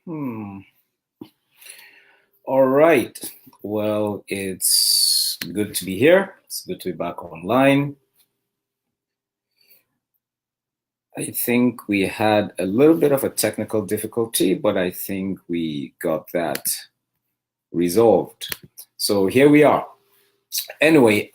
Hmm. All right. Well, it's good to be here. It's good to be back online. I think we had a little bit of a technical difficulty, but I think we got that resolved. So here we are. Anyway,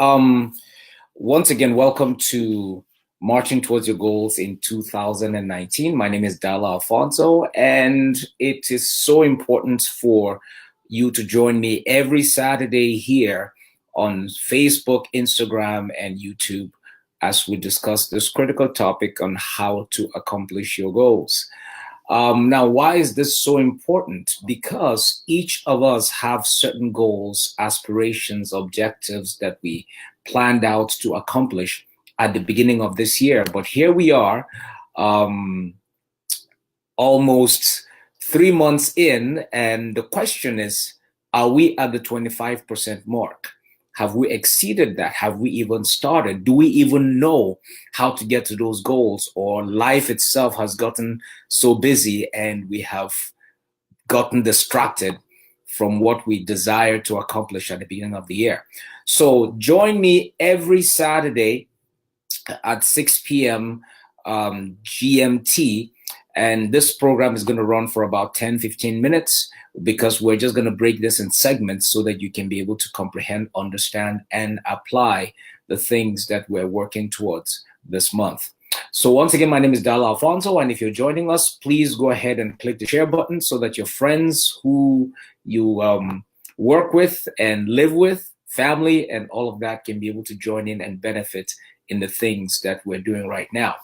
once again, welcome to Marching Towards Your Goals in 2019. My name is Dala Alphonso, and it is so important for you to join me every Saturday here on Facebook, Instagram, and YouTube as we discuss this critical topic on how to accomplish your goals. Now, why is this so important? Because each of us have certain goals, aspirations, objectives that we planned out to accomplish at the beginning of this year. But here we are, um, almost 3 months in, and the question is, are we at the 25% mark? Have we exceeded that? Have we even started? Do we even know how to get to those goals? Or life itself has gotten so busy and we have gotten distracted from what we desire to accomplish at the beginning of the year? So join me every Saturday at 6 p.m. GMT. And this program is going to run for about 10-15 minutes because we're just going to break this in segments so that you can be able to comprehend, understand, and apply the things that we're working towards this month. So once again, my name is Dala Alfonso, and if you're joining us, please go ahead and click the share button so that your friends who you work with and live with, family, and all of that can be able to join in and benefit in the things that we're doing right now.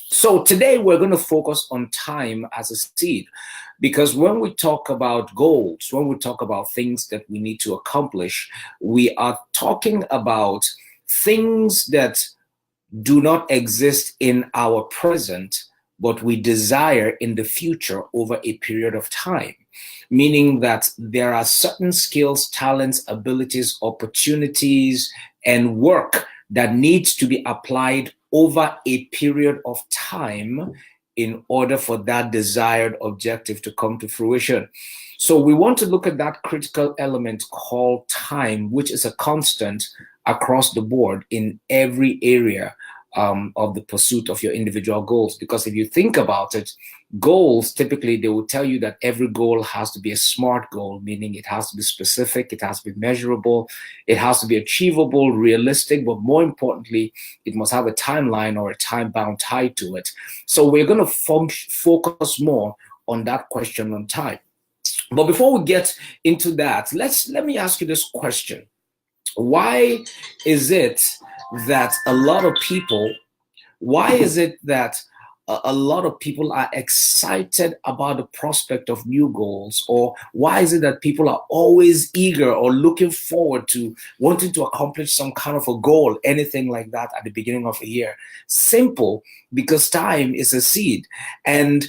So today we're going to focus on time as a seed, because when we talk about goals, when we talk about things that we need to accomplish, we are talking about things that do not exist in our present, but we desire in the future over a period of time. Meaning that there are certain skills, talents, abilities, opportunities, and work that needs to be applied over a period of time in order for that desired objective to come to fruition. So we want to look at that critical element called time, which is a constant across the board in every area of the pursuit of your individual goals. Because if you think about it, goals, typically they will tell you that every goal has to be a SMART goal, meaning it has to be specific, it has to be measurable, it has to be achievable, realistic, but more importantly, it must have a timeline or a time bound tied to it. So we're going to focus more on that question on time. But before we get into that, let me ask you this question. Why is it that a lot of people, why is it that a lot of people are excited about the prospect of new goals? Or why is it that people are always eager or looking forward to wanting to accomplish some kind of a goal, anything like that at the beginning of a year? Simple, because time is a seed. And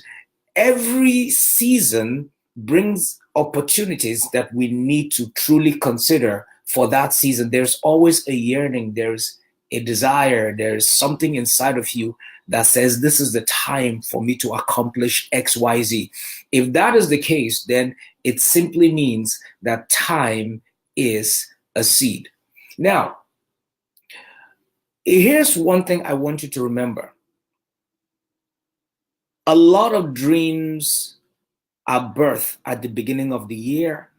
every season brings opportunities that we need to truly consider for that season. There's always a yearning, there's a desire, there's something inside of you that says, this is the time for me to accomplish XYZ. If that is the case, then it simply means that time is a seed. Now, here's one thing I want you to remember. A lot of dreams are birthed at the beginning of the year,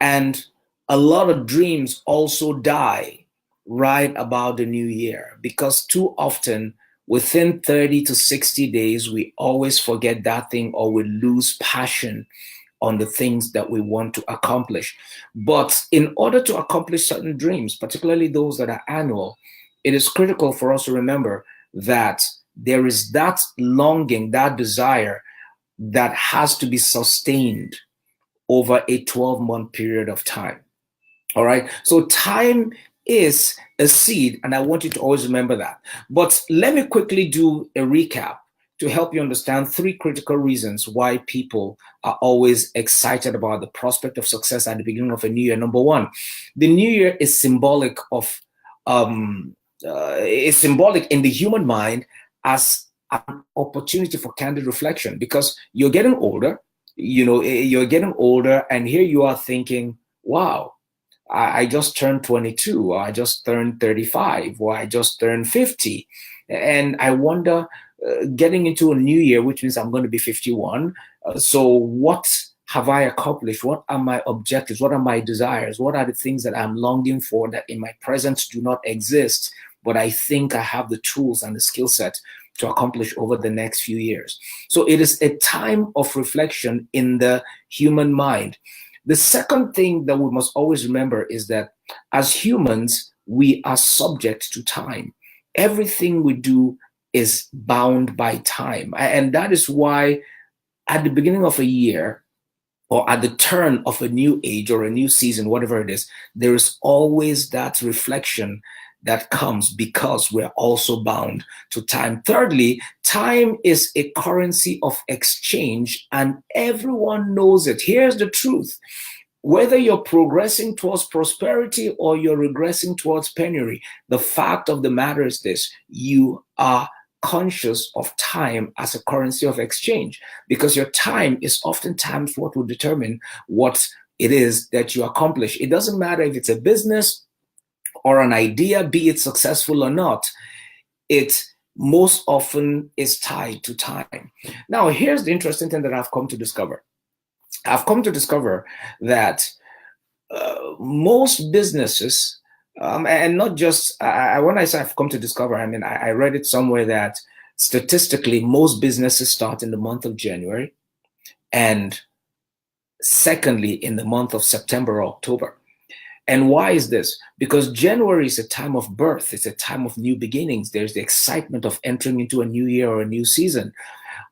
and a lot of dreams also die right about the new year, because too often within 30 to 60 days, we always forget that thing or we lose passion on the things that we want to accomplish. But in order to accomplish certain dreams, particularly those that are annual, it is critical for us to remember that there is that longing, that desire that has to be sustained over a 12-month period of time. All right. So time is a seed, and I want you to always remember that. But let me quickly do a recap to help you understand three critical reasons why people are always excited about the prospect of success at the beginning of a new year. Number one, the new year is symbolic of is symbolic in the human mind as an opportunity for candid reflection, because you're getting older, you're getting older, and here you are thinking, wow, I just turned 22, or I just turned 35, or I just turned 50. And I wonder, getting into a new year, which means I'm going to be 51. So, what have I accomplished? What are my objectives? What are my desires? What are the things that I'm longing for that in my present do not exist, but I think I have the tools and the skill set to accomplish over the next few years? So, it is a time of reflection in the human mind. The second thing that we must always remember is that as humans, we are subject to time. Everything we do is bound by time. And that is why at the beginning of a year, or at the turn of a new age or a new season, whatever it is, there is always that reflection that comes because we're also bound to time. Thirdly, time is a currency of exchange, and everyone knows it. Here's the truth: whether you're progressing towards prosperity or you're regressing towards penury, the fact of the matter is this: you are conscious of time as a currency of exchange, because your time is oftentimes what will determine what it is that you accomplish. It doesn't matter if it's a business or an idea, be it successful or not, it most often is tied to time. Now, here's the interesting thing that I've come to discover. I've come to discover that most businesses, and not just, when I say I've come to discover, I mean, I read it somewhere that statistically, most businesses start in the month of January, and secondly, in the month of September or October. And why is this? Because January is a time of birth, it's a time of new beginnings. There's the excitement of entering into a new year or a new season.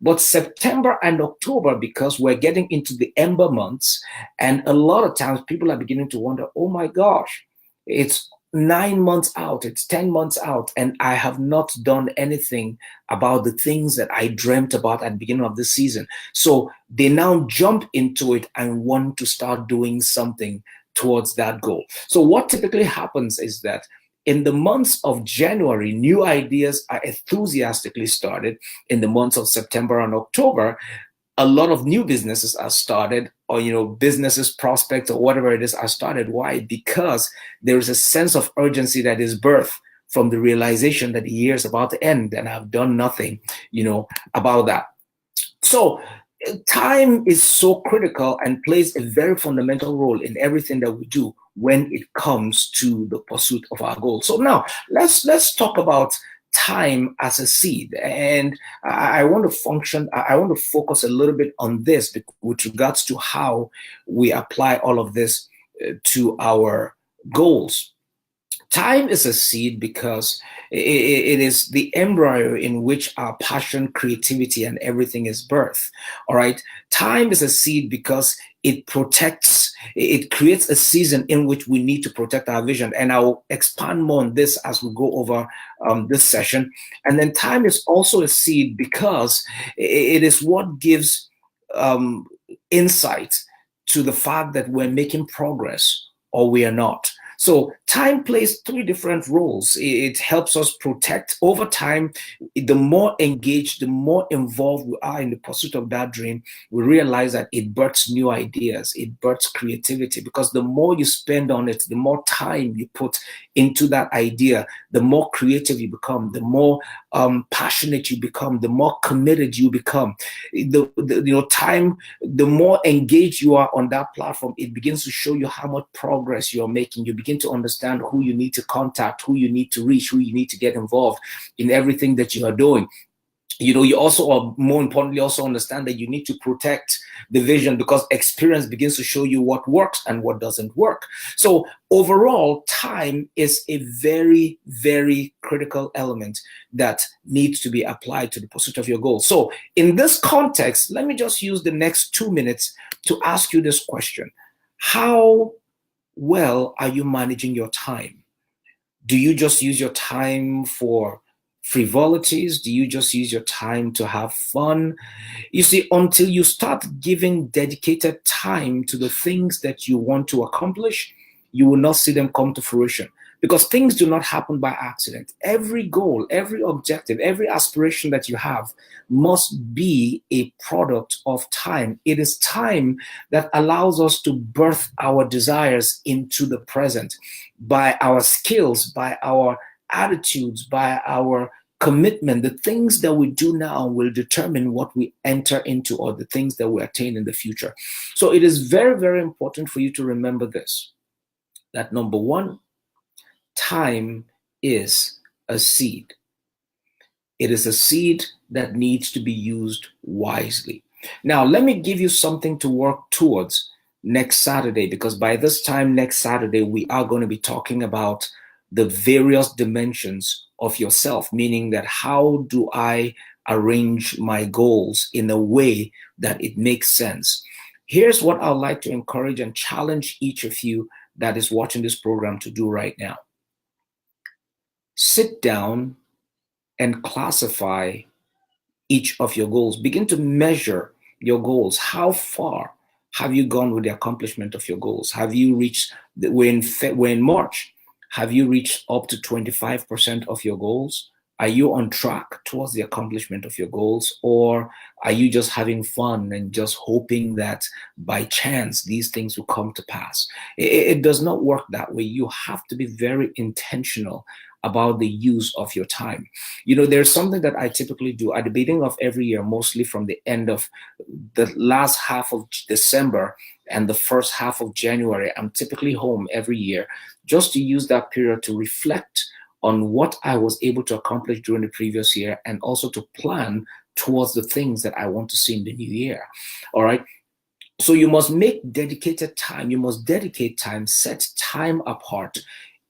But September and October, because we're getting into the ember months, and a lot of times people are beginning to wonder, oh my gosh, it's 9 months out, it's 10 months out, and I have not done anything about the things that I dreamt about at the beginning of the season. So they now jump into it and want to start doing something towards that goal. So what typically happens is that in the months of January, new ideas are enthusiastically started. In the months of September and October, a lot of new businesses are started, or businesses, prospects, or whatever it is are started. Why? Because there is a sense of urgency that is birthed from the realization that the year is about to end and I've done nothing, about that. So time is so critical and plays a very fundamental role in everything that we do when it comes to the pursuit of our goals. So now let's talk about time as a seed, and I want to focus a little bit on this with regards to how we apply all of this to our goals. Time is a seed because it is the embryo in which our passion, creativity, and everything is birthed. All right. Time is a seed because it protects, it creates a season in which we need to protect our vision. And I'll expand more on this as we go over this session. And then time is also a seed because it is what gives um, insight to the fact that we're making progress or we are not. So time plays three different roles. It helps us protect over time. The more engaged, the more involved we are in the pursuit of that dream, we realize that it births new ideas, it births creativity, because the more you spend on it, the more time you put into that idea, the more creative you become, the more passionate you become, the more committed you become. Time, the more engaged you are on that platform, it begins to show you how much progress you're making. You begin to understand who you need to contact, who you need to reach, who you need to get involved in everything that you are doing. You also, or more importantly, also understand that you need to protect the vision, because experience begins to show you what works and what doesn't work. So overall, time is a very, very critical element that needs to be applied to the pursuit of your goals. So in this context, let me just use the next 2 minutes to ask you this question: how well are you managing your time? Do you just use your time for frivolities? Do you just use your time to have fun? You see, until you start giving dedicated time to the things that you want to accomplish, you will not see them come to fruition. because things do not happen by accident. Every goal, every objective, every aspiration that you have must be a product of time. It is time that allows us to birth our desires into the present by our skills, by our attitudes, by our commitment. The things that we do now will determine what we enter into, or the things that we attain in the future. So it is very, very important for you to remember this, that number one, time is a seed. It is a seed that needs to be used wisely. Now, let me give you something to work towards next Saturday, because by this time next Saturday, we are going to be talking about the various dimensions of yourself, meaning that how do I arrange my goals in a way that it makes sense? Here's what I'd like to encourage and challenge each of you that is watching this program to do right now. Sit down and classify each of your goals. Begin to measure your goals. How far have you gone with the accomplishment of your goals? Have you reached, we're in March, have you reached up to 25% of your goals? Are you on track towards the accomplishment of your goals? Or are you just having fun and just hoping that by chance these things will come to pass? It does not work that way. You have to be very intentional about the use of your time. You know, there's something that I typically do at the beginning of every year, mostly from the end of the last half of December and the first half of January. I'm typically home every year just to use that period to reflect on what I was able to accomplish during the previous year, and also to plan towards the things that I want to see in the new year. All right. So you must make dedicated time. You must dedicate time, set time apart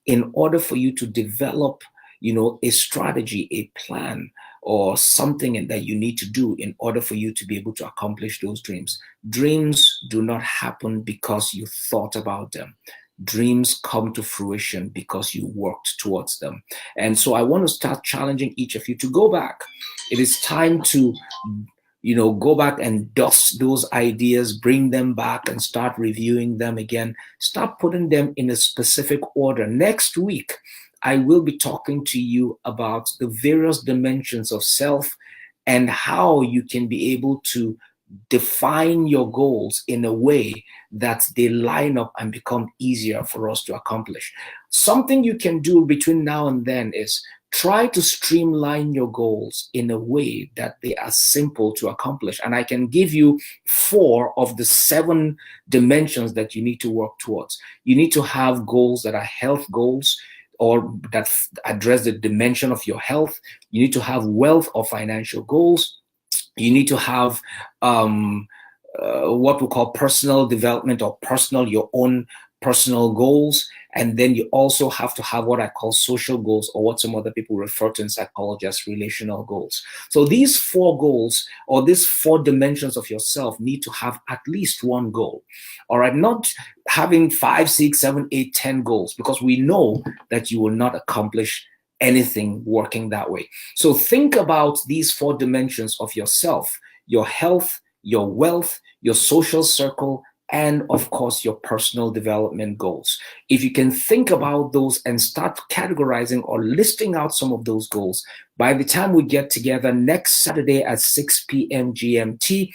in order for you to develop, a strategy, a plan, or something that you need to do in order for you to be able to accomplish those dreams. Dreams do not happen because you thought about them. Dreams come to fruition because you worked towards them. And so I want to start challenging each of you to go back. It is time to go back and dust those ideas, bring them back and start reviewing them again. Start putting them in a specific order. Next week, I will be talking to you about the various dimensions of self and how you can be able to define your goals in a way that they line up and become easier for us to accomplish. Something you can do between now and then is try to streamline your goals in a way that they are simple to accomplish. And I can give you 4 of the 7 dimensions that you need to work towards. You need to have goals that are health goals, or that address the dimension of your health. You need to have wealth or financial goals. You need to have what we call personal development, or your own personal goals. And then you also have to have what I call social goals, or what some other people refer to in psychology as relational goals. So these 4 goals, or these 4 dimensions of yourself, need to have at least one goal. All right, not having 5, 6, 7, 8, 10 goals, because we know that you will not accomplish anything working that way. So think about these 4 dimensions of yourself: your health, your wealth, your social circle, and of course your personal development goals. If you can think about those and start categorizing or listing out some of those goals, by the time we get together next Saturday at 6 p.m. GMT,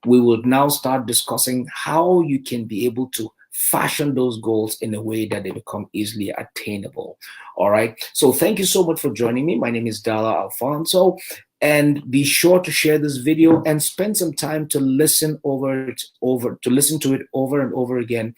we will now start discussing how you can be able to fashion those goals in a way that they become easily attainable. All right. So thank you so much for joining me. My name is Dala Alphonso, and be sure to share this video and spend some time to listen to it over and over again,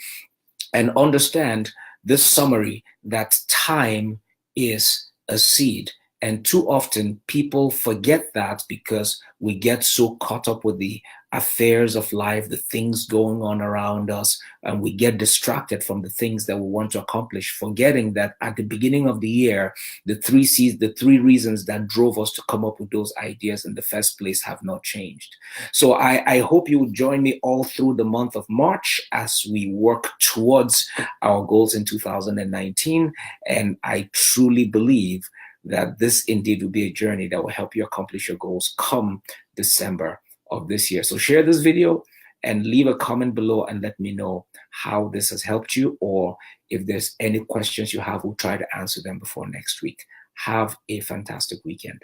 and understand this summary that time is a seed. And too often people forget that because we get so caught up with the affairs of life, the things going on around us, and we get distracted from the things that we want to accomplish, forgetting that at the beginning of the year, the 3 C's, the 3 reasons that drove us to come up with those ideas in the first place have not changed. So I hope you will join me all through the month of March as we work towards our goals in 2019. And I truly believe that this indeed will be a journey that will help you accomplish your goals come December of this year. So share this video and leave a comment below and let me know how this has helped you, or if there's any questions you have, we'll try to answer them before next week. Have a fantastic weekend.